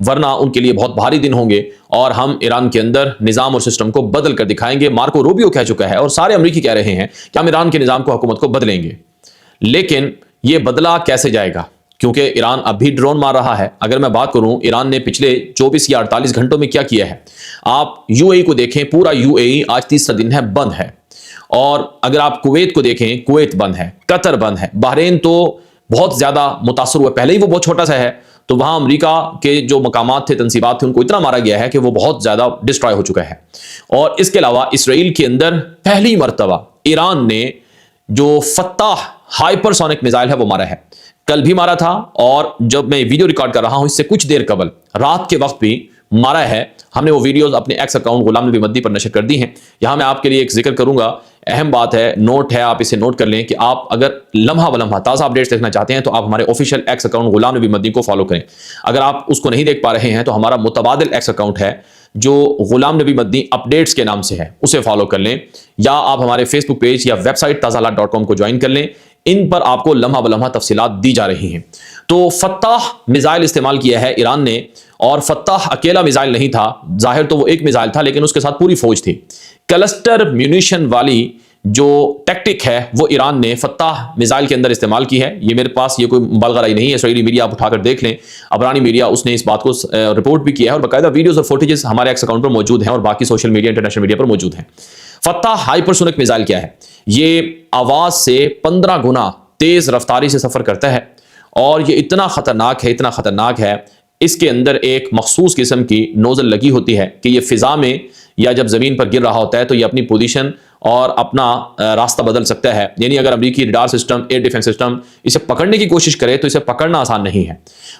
ورنہ ان کے لیے بہت بھاری دن ہوں گے اور ہم ایران کے اندر نظام اور سسٹم کو بدل کر دکھائیں گے۔ مارکو روبیو کہہ چکا ہے اور سارے امریکی کہہ رہے ہیں کہ ہم ایران کے نظام کو، حکومت کو بدلیں گے، لیکن یہ بدلا کیسے جائے گا؟ کیونکہ ایران اب بھی ڈرون مار رہا ہے۔ اگر میں بات کروں ایران نے پچھلے 24 یا 48 گھنٹوں میں کیا کیا ہے، آپ یو اے ای کو دیکھیں، پورا یو اے ای آج تیسرا دن ہے بند ہے، اور اگر آپ کویت کو دیکھیں، کویت بند ہے، قطر بند ہے، بحرین تو بہت زیادہ متاثر ہوا، پہلے ہی وہ بہت چھوٹا سا ہے، تو وہاں امریکہ کے جو مقامات تھے، تنصیبات تھے، ان کو اتنا مارا گیا ہے کہ وہ بہت زیادہ ڈسٹرائے ہو چکا ہے۔ اور اس کے علاوہ اسرائیل کے اندر پہلی مرتبہ ایران نے جو فتح ہائپرسونک میزائل ہے وہ مارا ہے، کل بھی مارا تھا، اور جب میں ویڈیو ریکارڈ کر رہا ہوں اس سے کچھ دیر قبل رات کے وقت بھی مارا ہے۔ ہم نے وہ ویڈیوز اپنے ایکس اکاؤنٹ غلام نبی مدنی پر نشر کر دی ہیں۔ یہاں میں آپ کے لیے ایک ذکر کروں گا، اہم بات ہے، نوٹ ہے، آپ اسے نوٹ کر لیں کہ آپ اگر لمحہ بلمحہ تازہ اپڈیٹس دیکھنا چاہتے ہیں تو آپ ہمارے آفیشیل ایکس اکاؤنٹ غلام نبی مدنی کو فالو کریں۔ اگر آپ اس کو نہیں دیکھ پا رہے ہیں تو ہمارا متبادل ایکس اکاؤنٹ ہے جو غلام نبی مدنی اپڈیٹس کے نام سے ہے، اسے فالو کر لیں، یا آپ ہمارے فیس بک پیج یا ویب سائٹ تازاحالات.com کو جوائن کر لیں۔ ان پر آپ کو لمحہ بلمحہ تفصیلات دی جا رہی ہیں۔ تو فتح میزائل استعمال کیا ہے ایران نے، اور فتح اکیلا میزائل نہیں تھا، ظاہر تو وہ ایک میزائل تھا لیکن اس کے ساتھ پوری فوج تھی۔ کلسٹر میونیشن والی جو ٹیکٹک ہے وہ ایران نے فتح میزائل کے اندر استعمال کی ہے۔ یہ میرے پاس یہ کوئی مبالغہ رائی نہیں ہے، اسرائیلی میڈیا آپ اٹھا کر دیکھ لیں، عبرانی میڈیا اس نے اس بات کو رپورٹ بھی کیا ہے، اور باقاعدہ ویڈیوز اور فوٹیجز ہمارے ایکس اکاؤنٹ پر موجود ہیں اور باقی سوشل میڈیا، انٹرنیشنل میڈیا پر موجود ہیں۔ فتح ہائپرسونک میزائل کیا ہے؟ یہ آواز سے 15 گنا تیز رفتاری سے سفر کرتا ہے، اور یہ اتنا خطرناک ہے، اتنا خطرناک ہے، اس کے اندر ایک مخصوص قسم کی نوزل لگی ہوتی ہے کہ یہ فضا میں یا جب زمین پر گر رہا ہوتا ہے تو یہ اپنی پوزیشن اور اپنا راستہ بدل سکتا ہے۔ یعنی اگر امریکی radar system, year defence system اسے پکڑنے کی کوشش کرے تو اسے پکڑنا آسان نہیں ہے۔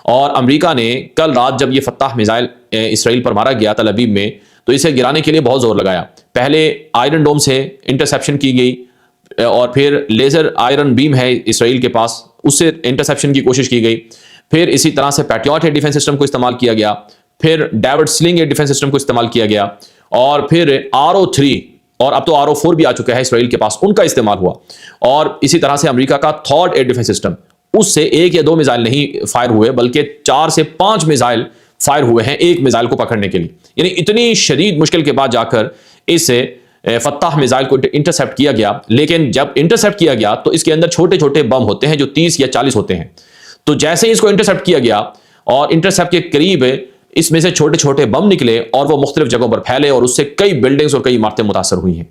اور امریکہ نے کل رات جب یہ فتح میزائل اسرائیل پر مارا گیا تل ابیب میں، تو اسے گرانے کے لیے بہت زور لگایا۔ پہلے آئرن ڈوم سے انٹرسیپشن کی گئی، اور پھر لیزر آئرن بیم ہے اسرائیل کے پاس، اس سے انٹرسیپشن کی کوشش کی گئی، پھر اسی طرح سے پیٹریوٹ ایئر ڈیفنس سسٹم کو استعمال کیا گیا، پھر David sling air defence system کو استعمال کیا گیا، اور پھر RO3 اور اب تو RO4 بھی آ چکا ہے اسرائیل کے پاس، ان کا استعمال ہوا، اور اسی طرح سے امریکہ کا تھاڈ ایئر ڈیفنس سسٹم، اس سے 1 یا 2 میزائل نہیں فائر ہوئے بلکہ 4 سے 5 میزائل فائر ہوئے ہیں ایک میزائل کو پکڑنے کے لیے۔ یعنی اتنی شدید مشکل کے بعد جا کر اس فتح میزائل کو انٹرسیپٹ کیا گیا، لیکن جب انٹرسیپٹ کیا گیا تو اس کے اندر چھوٹے چھوٹے بم ہوتے ہیں جو 30 یا 40 ہوتے ہیں۔ تو جیسے ہی اس کو انٹرسیپٹ کیا گیا اور انٹرسیپٹ کے قریب اس میں سے چھوٹے چھوٹے بم نکلے اور وہ مختلف جگہوں پر پھیلے، اور اس سے کئی بلڈنگز اور کئی عمارتیں متاثر ہوئی ہیں۔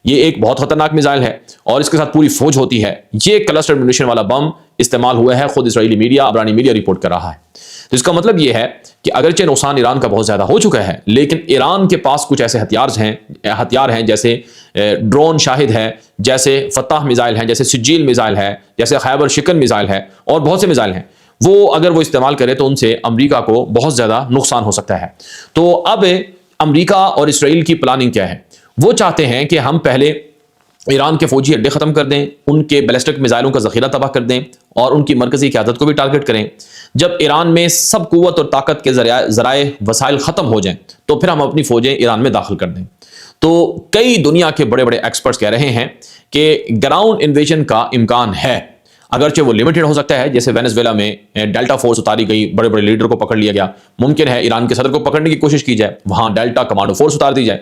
یہ ایک بہت خطرناک میزائل ہے اور اس کے ساتھ پوری فوج ہوتی ہے۔ یہ کلسٹر میونیشن والا بم استعمال ہوا ہے، خود اسرائیلی میڈیا، عبرانی میڈیا رپورٹ کر رہا ہے۔ تو اس کا مطلب یہ ہے کہ اگرچہ نقصان ایران کا بہت زیادہ ہو چکا ہے، لیکن ایران کے پاس کچھ ایسے ہتھیار ہیں جیسے ڈرون شاہد ہے، جیسے فتح میزائل ہیں، جیسے سجیل میزائل ہے، جیسے خیبر شکن میزائل ہے، اور بہت سے میزائل ہیں، وہ اگر وہ استعمال کرے تو ان سے امریکہ کو بہت زیادہ نقصان ہو سکتا ہے۔ تو اب امریکہ اور اسرائیل کی پلاننگ کیا ہے؟ وہ چاہتے ہیں کہ ہم پہلے ایران کے فوجی اڈے ختم کر دیں، ان کے بیلسٹک میزائلوں کا ذخیرہ تباہ کر دیں، اور ان کی مرکزی قیادت کو بھی ٹارگٹ کریں۔ جب ایران میں سب قوت اور طاقت کے ذرائع وسائل ختم ہو جائیں تو پھر ہم اپنی فوجیں ایران میں داخل کر دیں۔ تو کئی دنیا کے بڑے بڑے ایکسپرٹس کہہ رہے ہیں کہ گراؤنڈ انویژن کا امکان ہے، اگرچہ وہ لمیٹڈ ہو سکتا ہے، جیسے وینزویلا میں ڈیلٹا فورس اتاری گئی، بڑے بڑے لیڈر کو پکڑ لیا گیا، ممکن ہے ایران کے صدر کو پکڑنے کی کوشش کی جائے، وہاں ڈیلٹا کمانڈو فورس اتار دی جائے،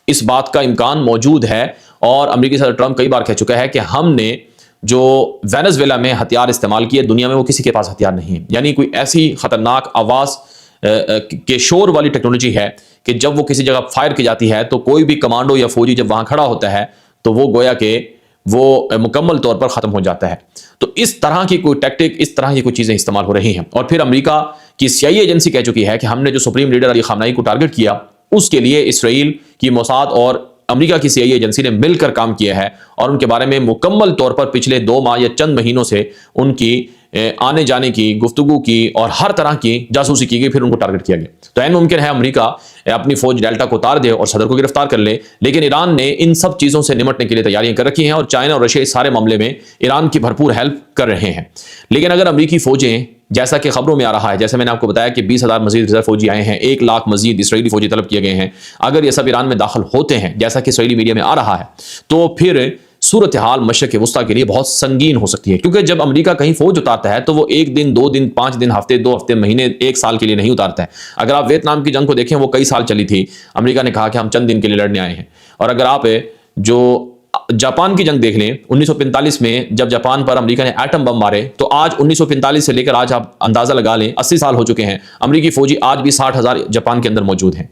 اس بات کا امکان موجود ہے۔ اور امریکی صدر ٹرمپ کئی بار کہہ چکا ہے کہ ہم نے جو وینزویلا میں ہتھیار استعمال کیے، دنیا میں وہ کسی کے پاس ہتھیار نہیں ہے۔ یعنی کوئی ایسی خطرناک آواز کے شور والی ٹیکنالوجی ہے کہ جب وہ کسی جگہ فائر کی جاتی ہے تو کوئی بھی کمانڈو یا فوجی جب وہاں کھڑا ہوتا ہے تو وہ گویا کہ وہ مکمل طور پر ختم ہو جاتا ہے۔ تو اس طرح کی کوئی ٹیکٹک، اس طرح کی کوئی چیزیں استعمال ہو رہی ہیں۔ اور پھر امریکہ کی CIA ایجنسی کہہ چکی ہے کہ ہم نے جو سپریم لیڈر علی خامنئی کو ٹارگٹ کیا، اس کے لیے اسرائیل کی موساد اور امریکہ کی CIA ایجنسی نے مل کر کام کیا ہے، اور ان کے بارے میں مکمل طور پر پچھلے 2 ماہ یا چند مہینوں سے ان کی آنے جانے کی، گفتگو کی اور ہر طرح کی جاسوسی کی گئی، پھر ان کو ٹارگٹ کیا گیا۔ تو عین ممکن ہے امریکہ اپنی فوج ڈیلٹا کو اتار دے اور صدر کو گرفتار کر لے، لیکن ایران نے ان سب چیزوں سے نمٹنے کے لیے تیاریاں کر رکھی ہیں، اور چائنا اور رشیا اس سارے معاملے میں ایران کی بھرپور ہیلپ کر رہے ہیں۔ لیکن اگر امریکی فوجیں، جیسا کہ خبروں میں آ رہا ہے، جیسے میں نے آپ کو بتایا کہ 20,000 مزید ریزرو فوجی آئے ہیں، 1 لاکھ مزید اسرائیلی فوجی طلب کیے گئے ہیں، اگر یہ سب ایران میں داخل ہوتے ہیں جیسا کہ اسرائیلی میڈیا میں آ رہا ہے، تو پھر صورتحال مشرق وسطیٰ کے لیے بہت سنگین ہو سکتی ہے، کیونکہ جب امریکہ کہیں فوج اتارتا ہے تو وہ 1 دن 2 دن 5 دن ہفتے 2 ہفتے مہینے 1 سال کے لیے نہیں اتارتا ہے۔ اگر آپ ویتنام کی جنگ کو دیکھیں وہ کئی سال چلی تھی، امریکہ نے کہا کہ ہم چند دن کے لیے لڑنے آئے ہیں۔ اور اگر آپ جو جاپان کی جنگ دیکھ لیں 1945 میں جب جاپان پر امریکہ نے ایٹم بم مارے، تو آج 1945 سے لے کر آج آپ اندازہ لگا لیں 80 سال ہو چکے ہیں، امریکی فوجی آج بھی 60,000 جاپان کے اندر موجود ہیں۔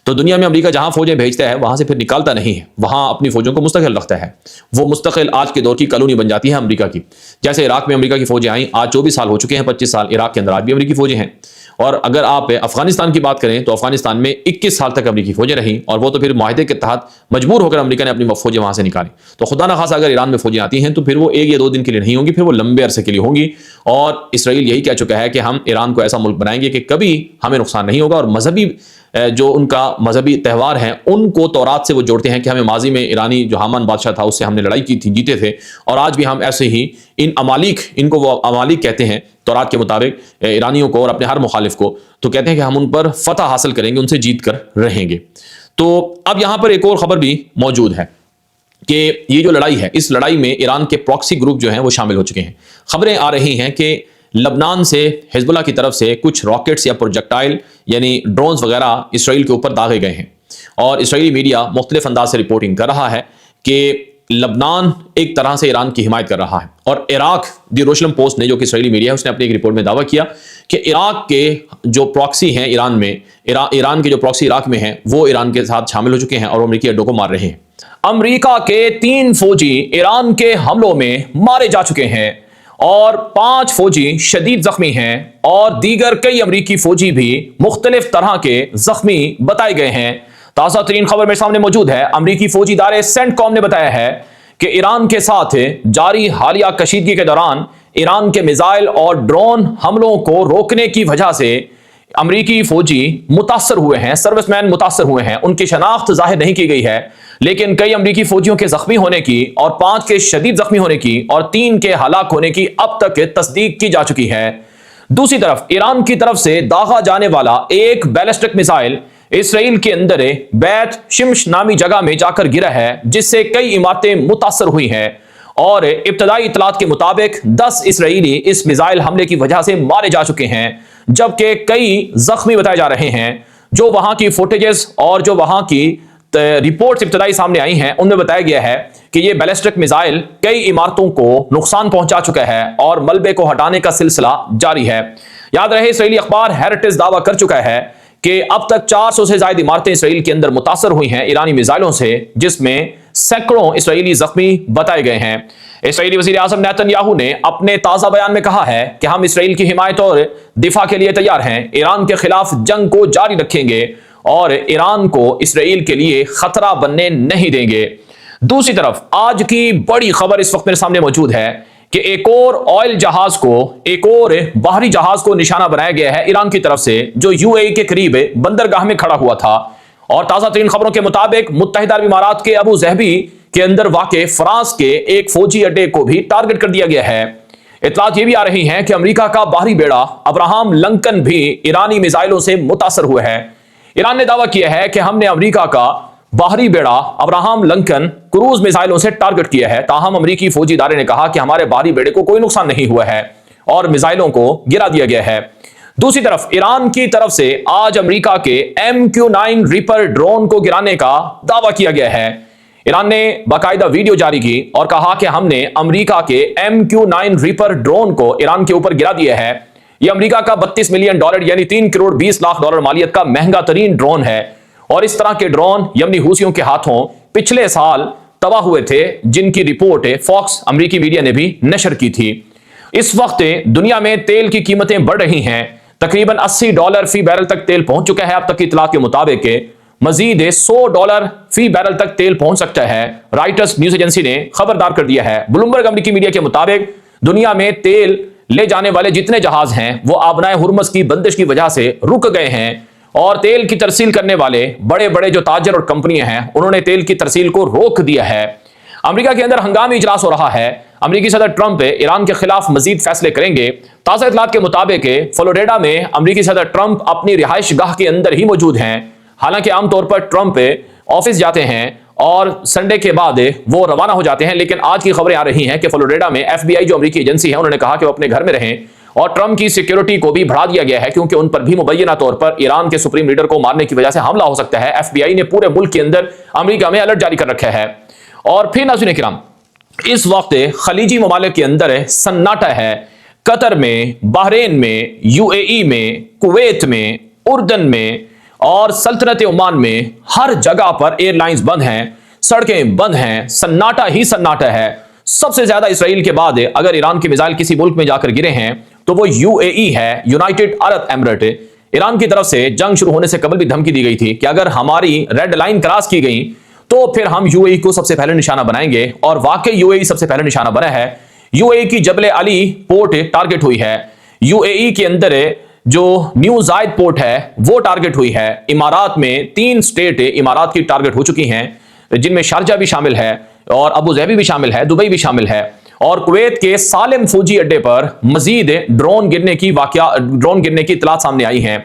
تو دنیا میں امریکہ جہاں فوجیں بھیجتا ہے وہاں سے پھر نکالتا نہیں ہے، وہاں اپنی فوجوں کو مستقل رکھتا ہے، وہ مستقل آج کے دور کی کالونی بن جاتی ہے امریکہ کی۔ جیسے عراق میں امریکہ کی فوجیں آئیں، آج 24 سال ہو چکے ہیں، 25 سال عراق کے اندر آج بھی امریکی فوجیں ہیں۔ اور اگر آپ افغانستان کی بات کریں تو افغانستان میں 21 سال تک امریکی فوجیں رہیں، اور وہ تو پھر معاہدے کے تحت مجبور ہو کر امریکہ نے اپنی فوجیں وہاں سے نکالی۔ تو خدا نخواستہ اگر ایران میں فوجیں آتی ہیں تو پھر وہ 1 یا 2 دن کے لیے نہیں ہوں گی، پھر وہ لمبے عرصے کے لیے ہوں گی۔ اور اسرائیل یہی کہہ چکا ہے کہ ہم ایران کو ایسا ملک بنائیں گے کہ کبھی ہمیں نقصان نہیں ہوگا، اور مذہبی جو ان کا مذہبی تہوار ہیں ان کو تورات سے وہ جوڑتے ہیں کہ ہمیں ماضی میں ایرانی جو حامان بادشاہ تھا اس سے ہم نے لڑائی کی تھی، جیتے تھے، اور آج بھی ہم ایسے ہی ان امالیک، ان کو وہ امالیک کہتے ہیں تورات کے مطابق ایرانیوں کو اور اپنے ہر مخالف کو، تو کہتے ہیں کہ ہم ان پر فتح حاصل کریں گے، ان سے جیت کر رہیں گے۔ تو اب یہاں پر ایک اور خبر بھی موجود ہے کہ یہ جو لڑائی ہے اس لڑائی میں ایران کے پراکسی گروپ جو ہیں وہ شامل ہو چکے ہیں۔ خبریں آ رہی ہیں کہ لبنان سے حزب اللہ کی طرف سے کچھ راکٹس یا پروجیکٹائل یعنی ڈرونز وغیرہ اسرائیل کے اوپر داغے گئے ہیں، اور اسرائیلی میڈیا مختلف انداز سے رپورٹنگ کر رہا ہے کہ لبنان ایک طرح سے ایران کی حمایت کر رہا ہے۔ اور عراق دی روشلم پوسٹ نے جو کہ اسرائیلی میڈیا ہے اس نے اپنی ایک رپورٹ میں دعویٰ کیا کہ عراق کے جو پراکسی ہیں ایران میں، ایران کے جو پراکسی عراق میں ہیں وہ ایران کے ساتھ شامل ہو چکے ہیں اور وہ امریکی اڈوں کو مار رہے ہیں۔ امریکہ کے 3 فوجی ایران کے حملوں میں مارے جا چکے ہیں اور 5 فوجی شدید زخمی ہیں، اور دیگر کئی امریکی فوجی بھی مختلف طرح کے زخمی بتائے گئے ہیں۔ تازہ ترین خبر میرے سامنے موجود ہے۔ امریکی فوجی ادارے سینٹ کام نے بتایا ہے کہ ایران کے ساتھ جاری حالیہ کشیدگی کے دوران ایران کے میزائل اور ڈرون حملوں کو روکنے کی وجہ سے امریکی فوجی متاثر ہوئے ہیں، سروس مین متاثر ہوئے ہیں۔ ان کی شناخت ظاہر نہیں کی گئی ہے، لیکن کئی امریکی فوجیوں کے زخمی ہونے کی اور 5 کے شدید زخمی ہونے کی اور 3 کے ہلاک ہونے کی اب تک تصدیق کی جا چکی ہے۔ دوسری طرف ایران کی طرف سے داغا جانے والا ایک بیلسٹک میزائل اسرائیل کے اندر بیت شمش نامی جگہ میں جا کر گرا ہے، جس سے کئی عمارتیں متاثر ہوئی ہیں، اور ابتدائی اطلاعات کے مطابق 10 اسرائیلی اس میزائل حملے کی وجہ سے مارے جا چکے ہیں، جبکہ کئی زخمی بتائے جا رہے ہیں۔ جو وہاں کی فوٹیجز اور جو وہاں کی رپورٹس ابتدائی سامنے آئی ہیں ان میں بتایا گیا ہے کہ یہ بیلسٹک میزائل کئی عمارتوں کو نقصان پہنچا چکا ہے اور ملبے کو ہٹانے کا سلسلہ جاری ہے۔ یاد رہے اسرائیلی اخبار ہیریٹیج دعویٰ کر چکا ہے کہ اب تک 400 سے زائد عمارتیں اسرائیل کے اندر متاثر ہوئی ہیں ایرانی میزائلوں سے، جس میں سینکڑوں اسرائیلی زخمی بتائے گئے ہیں۔ اسرائیلی وزیر اعظم نیتن یاہو نے اپنے تازہ بیان میں کہا ہے کہ ہم اسرائیل کی حمایت اور دفاع کے لیے تیار ہیں، ایران کے خلاف جنگ کو جاری رکھیں گے اور ایران کو اسرائیل کے لیے خطرہ بننے نہیں دیں گے۔ دوسری طرف آج کی بڑی خبر اس وقت میرے سامنے موجود ہے کہ ایک اور آئل جہاز کو، ایک اور بحری جہاز کو نشانہ بنایا گیا ہے ایران کی طرف سے، جو یو اے ای کے قریب بندرگاہ میں کھڑا ہوا تھا۔ اور تازہ ترین خبروں کے مطابق متحدہ عرب امارات کے ابو ظہبی کے اندر واقع فرانس کے ایک فوجی اڈے کو بھی ٹارگٹ کر دیا گیا ہے۔ اطلاعات یہ بھی آ رہی ہیں کہ امریکہ کا بحری بیڑا ابراہم لنکن بھی ایرانی میزائلوں سے متاثر ہوئے ہے۔ ایران نے دعویٰ کیا ہے کہ ہم نے امریکہ کا بحری بیڑا ابراہم لنکن کروز میزائلوں سے ٹارگٹ کیا ہے، تاہم امریکی فوجی ادارے نے کہا کہ ہمارے بحری بیڑے کو کوئی نقصان نہیں ہوا ہے اور میزائلوں کو گرا دیا گیا ہے۔ دوسری طرف ایران کی طرف سے آج امریکہ کے MQ-9 ریپر ڈرون کو گرانے کا دعویٰ کیا گیا ہے۔ ایران نے باقاعدہ ویڈیو جاری کی اور کہا کہ ہم نے امریکہ کے MQ-9 ریپر ڈرون کو ایران کے اوپر گرا دیا ہے۔ یہ امریکہ کا $32 ملین یعنی 3 کروڑ 20 لاکھ ڈالر مالیت کا مہنگا ترین ڈرون ہے، اور اس طرح کے ڈرون یمنی حوثیوں کے ہاتھوں پچھلے سال تباہ ہوئے تھے، جن کی رپورٹ فاکس امریکی میڈیا نے بھی نشر کی تھی۔ اس وقت دنیا میں تیل کی قیمتیں بڑھ رہی ہیں، تقریباً $80 فی بیرل تک تیل پہنچ چکا ہے اب تک کی اطلاعات کے مطابق، مزید $100 فی بیرل تک تیل پہنچ سکتا ہے۔ رائٹرز نیوز ایجنسی نے خبردار کر دیا ہے۔ بلومبرگ امریکی میڈیا کے مطابق دنیا میں تیل لے جانے والے جتنے جہاز ہیں وہ آبنائے ہرمز کی بندش کی وجہ سے رک گئے ہیں، اور تیل کی ترسیل کرنے والے بڑے بڑے جو تاجر اور کمپنیاں ہیں انہوں نے تیل کی ترسیل کو روک دیا ہے۔ امریکہ کے اندر ہنگامی اجلاس ہو رہا ہے۔ امریکی صدر ٹرمپ ایران کے خلاف مزید فیصلے کریں گے۔ تازہ اطلاعات کے مطابق فلوریڈا میں امریکی صدر ٹرمپ اپنی رہائش گاہ کے اندر ہی موجود ہیں۔ حالانکہ عام طور پر ٹرمپ آفس جاتے ہیں اور سنڈے کے بعد وہ روانہ ہو جاتے ہیں. لیکن آج کی خبریں آ رہی ہیں کہ فلوریڈا میں FBI جو امریکی ایجنسی ہے انہوں نے کہا کہ وہ اپنے گھر میں رہیں اور ٹرمپ کی سیکیورٹی کو بھی بڑھا دیا گیا ہے کیونکہ ان پر بھی مبینہ طور پر ایران کے سپریم لیڈر کو مارنے کی وجہ سے حملہ ہو سکتا ہے. FBI نے پورے ملک کے اندر امریکہ میں الرٹ جاری کر رکھا ہے. اور پھر ناظرین کرام اس وقت خلیجی ممالک کے اندر سناٹا ہے. قطر میں، بحرین میں، UAE میں، کویت میں، اردن میں اور سلطنت عمان میں ہر جگہ پر ایئر لائنز بند ہیں، سڑکیں بند ہیں، سناٹا ہی سناٹا ہے. سب سے زیادہ اسرائیل کے بعد اگر ایران کے میزائل کسی ملک میں جا کر گرے ہیں تو وہ UAE ہے، یونائٹڈ عرب ایمریٹ. ایران کی طرف سے جنگ شروع ہونے سے قبل بھی دھمکی دی گئی تھی کہ اگر ہماری ریڈ لائن کراس کی گئی تو پھر ہم UAE کو سب سے پہلے نشانہ بنائیں گے. اور واقعی UAE سب سے پہلے نشانہ بنا ہے. UAE کی جبل علی پورٹ ٹارگٹ ہوئی ہے. UAE کے اندر جو نیو زائد پورٹ ہے وہ ٹارگٹ ہوئی ہے. امارات میں 3 اسٹیٹ امارات کی ٹارگٹ ہو چکی ہیں جن میں شارجہ بھی شامل ہے اور ابو ظہبی بھی شامل ہے، دبئی بھی شامل ہے. اور کویت کے سالم فوجی اڈے پر مزید ڈرون گرنے کی اطلاعات سامنے آئی ہیں.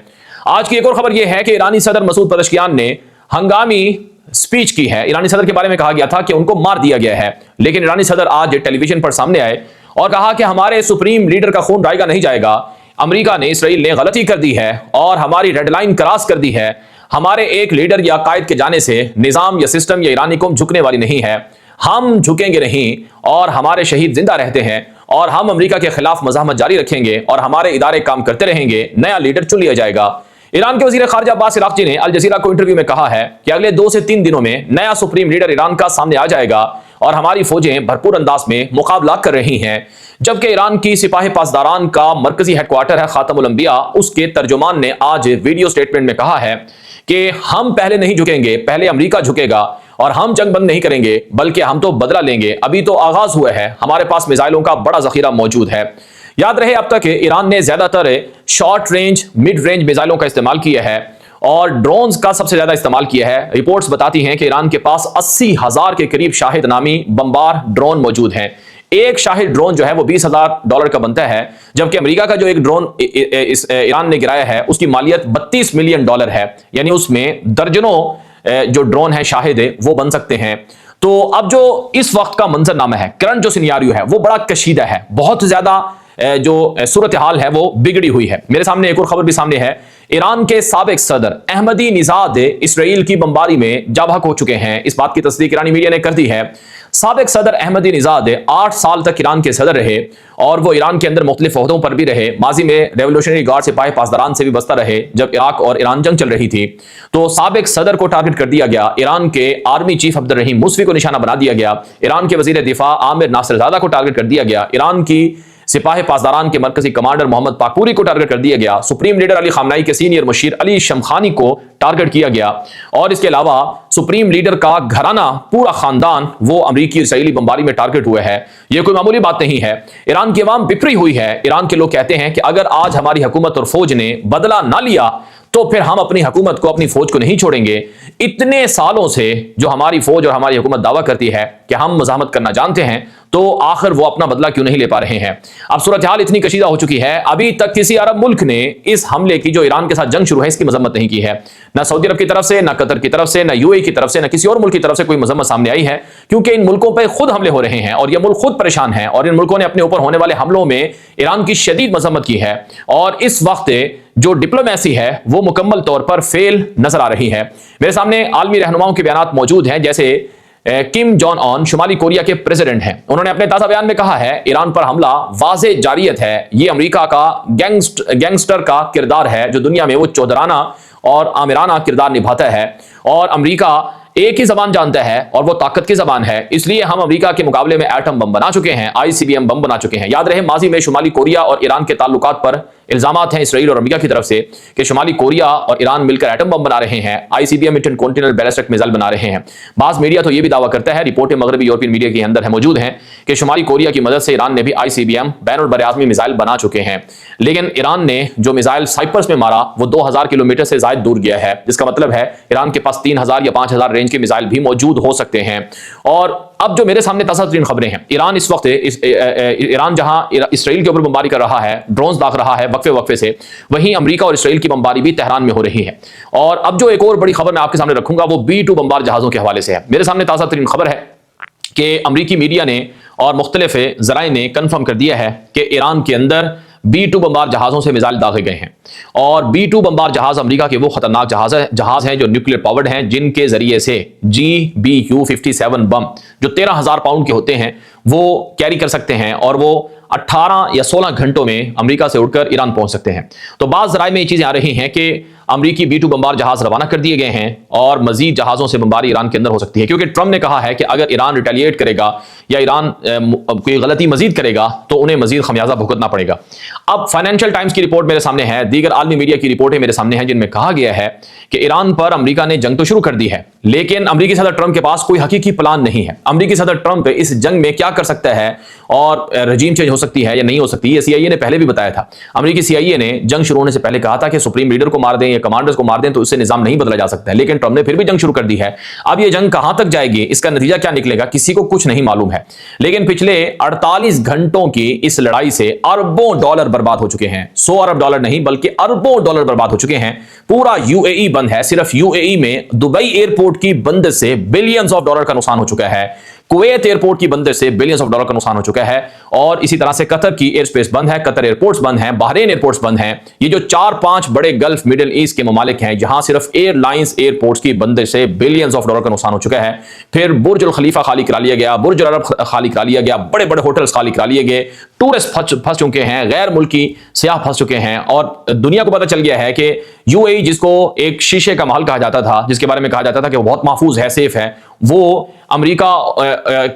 آج کی ایک اور خبر یہ ہے کہ ایرانی صدر مسعود پزشکیان نے ہنگامی سپیچ کی ہے. ایرانی صدر کے بارے میں کہا گیا تھا کہ ان کو مار دیا گیا ہے، لیکن ایرانی صدر آج ٹیلی ویژن پر سامنے آئے اور کہا کہ ہمارے سپریم لیڈر کا خون رائے گا نہیں جائے گا. امریکہ نے، اسرائیل نے غلطی کر دی ہے اور ہماری ریڈ لائن کراس کر دی ہے. ہمارے ایک لیڈر یا قائد کے جانے سے نظام یا سسٹم یا ایرانی قوم جھکنے والی نہیں ہے. ہم جھکیں گے نہیں اور ہمارے شہید زندہ رہتے ہیں اور ہم امریکہ کے خلاف مزاحمت جاری رکھیں گے اور ہمارے ادارے کام کرتے رہیں گے. نیا لیڈر چن لیا جائے گا. ایران کے وزیر خارجہ عباس عراقچی نے الجزیرہ کو انٹرویو میں کہا ہے کہ اگلے 2 سے 3 دنوں میں نیا سپریم لیڈر ایران کا سامنے آ جائے گا اور ہماری فوجیں بھرپور انداز میں مقابلہ کر رہی ہیں. جبکہ ایران کی سپاہ پاسداران کا مرکزی ہیڈ کوارٹر ہے خاتم الانبیاء، اس کے ترجمان نے آج ویڈیو سٹیٹمنٹ میں کہا ہے کہ ہم پہلے نہیں جھکیں گے، پہلے امریکہ جھکے گا اور ہم جنگ بند نہیں کریں گے بلکہ ہم تو بدلہ لیں گے. ابھی تو آغاز ہوا ہے، ہمارے پاس میزائلوں کا بڑا ذخیرہ موجود ہے. یاد رہے اب تک ایران نے زیادہ تر شارٹ رینج، مڈ رینج میزائلوں کا استعمال کیا ہے اور ڈرونز کا سب سے زیادہ استعمال کیا ہے. رپورٹس بتاتی ہیں کہ ایران کے پاس 80,000 کے قریب شاہد نامی بمبار ڈرون موجود ہیں. ایک شاہد ڈرون جو ہے وہ $20,000 کا بنتا ہے، جبکہ امریکہ کا جو ایک ڈرون ایران نے گرایا ہے اس کی مالیت $32 ملین ہے. یعنی اس میں درجنوں جو ڈرون ہے شاہد وہ بن سکتے ہیں. تو اب جو اس وقت کا منظرنامہ ہے، کرنٹ جو سینیاریو ہے وہ بڑا کشیدہ ہے. بہت زیادہ جو صورتحال ہے وہ بگڑی ہوئی ہے. میرے سامنے ایک اور خبر بھی سامنے ہے. ایران کے سابق صدر احمدی نژاد اسرائیل کی بمباری میں جاں بحق ہو چکے ہیں. اس بات کی تصدیق ایرانی میڈیا نے کر دی ہے. سابق صدر احمدی نژاد 8 سال تک ایران کے صدر رہے اور وہ ایران کے اندر مختلف عہدوں پر بھی رہے. ماضی میں ریولوشنری گارڈ سپاہی پاسداران سے بھی وابستہ رہے جب عراق اور ایران جنگ چل رہی تھی. تو سابق صدر کو ٹارگٹ کر دیا گیا. ایران کے آرمی چیف عبد الرحیم موسوی کو نشانہ بنا دیا گیا. ایران کے وزیر دفاع عامر ناصر زادہ کو ٹارگٹ کر دیا گیا. ایران کی سپاہ پاسداران کے مرکزی کمانڈر محمد پاکپوری کو ٹارگٹ کر دیا گیا. سپریم لیڈر علی خامنائی کے سینئر مشیر علی شمخانی کو ٹارگٹ کیا گیا. اور اس کے علاوہ سپریم لیڈر کا گھرانہ، پورا خاندان وہ امریکی اسرائیلی بمباری میں ٹارگٹ ہوئے ہے. یہ کوئی معمولی بات نہیں ہے. ایران کی عوام بپری ہوئی ہے. ایران کے لوگ کہتے ہیں کہ اگر آج ہماری حکومت اور فوج نے بدلہ نہ لیا تو پھر ہم اپنی حکومت کو، اپنی فوج کو نہیں چھوڑیں گے. اتنے سالوں سے جو ہماری فوج اور ہماری حکومت دعویٰ کرتی ہے کہ ہم مزاحمت کرنا جانتے ہیں، تو آخر وہ اپنا بدلہ کیوں نہیں لے پا رہے ہیں؟ اب صورتحال اتنی کشیدہ ہو چکی ہے، ابھی تک کسی عرب ملک نے اس حملے کی جو ایران کے ساتھ جنگ شروع ہے اس کی مذمت نہیں کی ہے. نہ سعودی عرب کی طرف سے، نہ قطر کی طرف سے، نہ UAE کی طرف سے، نہ کسی اور ملک کی طرف سے کوئی مذمت سامنے آئی ہے، کیونکہ ان ملکوں پہ خود حملے ہو رہے ہیں اور یہ ملک خود پریشان ہیں اور ان ملکوں نے اپنے اوپر ہونے والے حملوں میں ایران کی شدید مذمت کی ہے. اور اس وقت جو ڈپلومیسی ہے وہ مکمل طور پر فیل نظر آ رہی ہے. میرے سامنے عالمی رہنماؤں کے بیانات موجود ہیں، جیسے کم جون آن شمالی کوریا کے پریزیڈنٹ ہیں. انہوں نے اپنے تازہ بیان میں کہا ہے ایران پر حملہ واضح جاریت ہے. یہ امریکہ کا گینگسٹر کا کردار ہے جو دنیا میں وہ چودرانہ اور آمرانہ کردار نبھاتا ہے. اور امریکہ ایک ہی زبان جانتا ہے اور وہ طاقت کی زبان ہے. اس لیے ہم امریکہ کے مقابلے میں ایٹم بم بنا چکے ہیں، ICBM بم بنا چکے ہیں. یاد رہے ماضی میں شمالی کوریا اور ایران کے تعلقات پر الزامات ہیں اسرائیل اور امریکہ کی طرف سے کہ شمالی کوریا اور ایران مل کر ایٹم بم بنا رہے ہیں، ICBM انٹرکنٹیننٹل بیلسٹک میزائل بنا رہے ہیں. بعض میڈیا تو یہ بھی دعویٰ کرتا ہے، رپورٹیں مغربی یورپین میڈیا کے اندر موجود ہیں کہ شمالی کوریا کی مدد سے ایران نے بھی ICBM بین البراعظمی میزائل بنا چکے ہیں. لیکن ایران نے جو میزائل سائپرس میں مارا وہ 2000 کلومیٹر سے زائد دور گیا ہے، جس کا مطلب ہے ایران کے پاس 3000 یا 5000 رینج رینج کے میزائل بھی موجود ہو سکتے ہیں۔ اور اب جو میرے سامنے تازہ ترین خبریں ہیں، ایران اس وقت ایران جہاں اسرائیل کے اوپر بمباری کر رہا ہے، ڈرونز داغ رہا ہے وقفے سے، وہیں امریکہ اور اسرائیل کی بمباری بھی تہران میں ہو رہی ہے۔ اور اب جو ایک اور بڑی خبر میں آپ کے سامنے رکھوں گا وہ B-2 بمبار جہازوں کے حوالے سے ہے۔ میرے سامنے تازہ ترین خبر ہے کہ امریکی میڈیا نے اور مختلف ذرائع نے کنفرم کر دیا ہے کہ ایران کے اندر B-2 بمبار جہازوں سے میزائل داغے گئے ہیں، اور B-2 بمبار جہاز امریکہ کے وہ خطرناک جہاز ہیں جو نیوکلیر پاورڈ ہیں، جن کے ذریعے سے GBU-57 بم جو 13,000 پاؤنڈ کے ہوتے ہیں وہ کیری کر سکتے ہیں، اور وہ 18 یا 16 گھنٹوں میں امریکہ سے اڑ کر ایران پہنچ سکتے ہیں۔ تو بعض ذرائع میں یہ چیزیں آ رہی ہیں کہ امریکی B-2 بمبار جہاز روانہ کر دیے گئے ہیں اور مزید جہازوں سے بمباری ایران کے اندر ہو سکتی ہے، کیونکہ ٹرمپ نے کہا ہے کہ اگر ایران ریٹیلیٹ کرے گا یا ایران کوئی غلطی مزید کرے گا تو انہیں مزید خمیازہ بھگتنا پڑے گا۔ اب فائنینشل ٹائمز کی رپورٹ میرے سامنے ہے، دیگر عالمی میڈیا کی رپورٹیں میرے سامنے ہیں، جن میں کہا گیا ہے کہ ایران پر امریکہ نے جنگ تو شروع کر دی ہے، لیکن امریکی صدر ٹرمپ کے پاس کوئی حقیقی پلان نہیں ہے۔ امریکی صدر ٹرمپ اس جنگ میں کیا کر سکتا ہے اور رجیم چینج ہو سکتی ہے یا نہیں ہو سکتی، یہ CIA نے پہلے بھی بتایا تھا۔ امریکی CIA نے جنگ شروع ہونے سے پہلے کہا تھا کہ سپریم لیڈر کو مار دیں یا کمانڈرز کو مار دیں تو اس سے نظام نہیں بدلا جا سکتا ہے، لیکن ٹرمپ نے پھر بھی جنگ شروع کر دی ہے۔ اب یہ جنگ کہاں تک جائے گی، اس کا نتیجہ کیا نکلے گا، کسی کو کچھ نہیں معلوم ہے، لیکن پچھلے 48 گھنٹوں کی اس لڑائی سے اربوں ڈالر برباد ہو چکے ہیں۔ 100 ارب ڈالر نہیں بلکہ اربوں ڈالر برباد ہو چکے ہیں۔ پورا UAE بند ہے، صرف UAE میں دبئی ایئرپورٹ کی بندش سے بلینز آف ڈالر کا نقصان ہو چکا ہے، کویت ایئرپورٹ کی بندش سے بلینز آف ڈالر کا نقصان ہو چکا ہے، اور اسی طرح سے قطر کی ایئر سپیس بند ہے، قطر ایئرپورٹس بند ہیں، بحرین ایئرپورٹس بند ہیں۔ یہ جو 4-5 بڑے گلف مڈل ایسٹ کے ممالک ہیں جہاں صرف ایئر لائنز ایئرپورٹس کی بندش سے بلینز آف ڈالر کا نقصان ہو چکا ہے۔ پھر برج الخلیفہ خالی کرا لیا گیا، برج العرب خالی کرا لیا گیا، بڑے بڑے ہوٹلز خالی کرا لیے گئے، ٹورسٹ پھنس چکے ہیں، غیر ملکی سیاح پھنس چکے ہیں، اور دنیا کو پتہ چل گیا ہے کہ UAE جس کو ایک شیشے کا محل کہا جاتا تھا، جس کے بارے میں کہا جاتا تھا کہ وہ بہت محفوظ ہے، سیف ہے، وہ امریکہ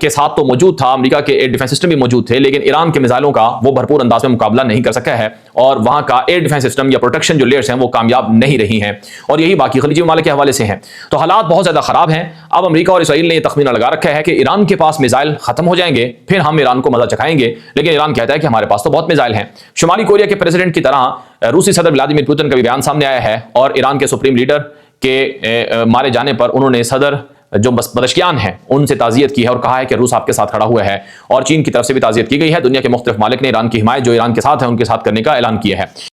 کے ساتھ تو موجود تھا، امریکہ کے ایئر ڈیفنس سسٹم بھی موجود تھے، لیکن ایران کے میزائلوں کا وہ بھرپور انداز میں مقابلہ نہیں کر سکا ہے، اور وہاں کا ایئر ڈیفنس سسٹم یا پروٹیکشن جو لیئرز ہیں وہ کامیاب نہیں رہی ہیں، اور یہی باقی خلیجی ممالک کے حوالے سے ہیں۔ تو حالات بہت زیادہ خراب ہیں۔ اب امریکہ اور اسرائیل نے یہ تخمینہ لگا رکھا ہے کہ ایران کے پاس میزائل ختم ہو جائیں گے، پھر ہم ایران کو مزہ چکھائیں گے، لیکن ایران کہتا ہے کہ ہمارے پاس تو بہت میزائل ہیں۔ شمالی کوریا کے پریزیڈنٹ کی طرح روسی صدر ولادیمیر پوتن کا بھی بیان سامنے آیا ہے، اور ایران کے سپریم لیڈر کے مارے جانے پر انہوں نے صدر جو پزشکیان ہیں ان سے تعزیت کی ہے، اور کہا ہے کہ روس آپ کے ساتھ کھڑا ہوا ہے، اور چین کی طرف سے بھی تعزیت کی گئی ہے۔ دنیا کے مختلف ممالک نے ایران کی حمایت جو ایران کے ساتھ ہے ان کے ساتھ کرنے کا اعلان کیا ہے۔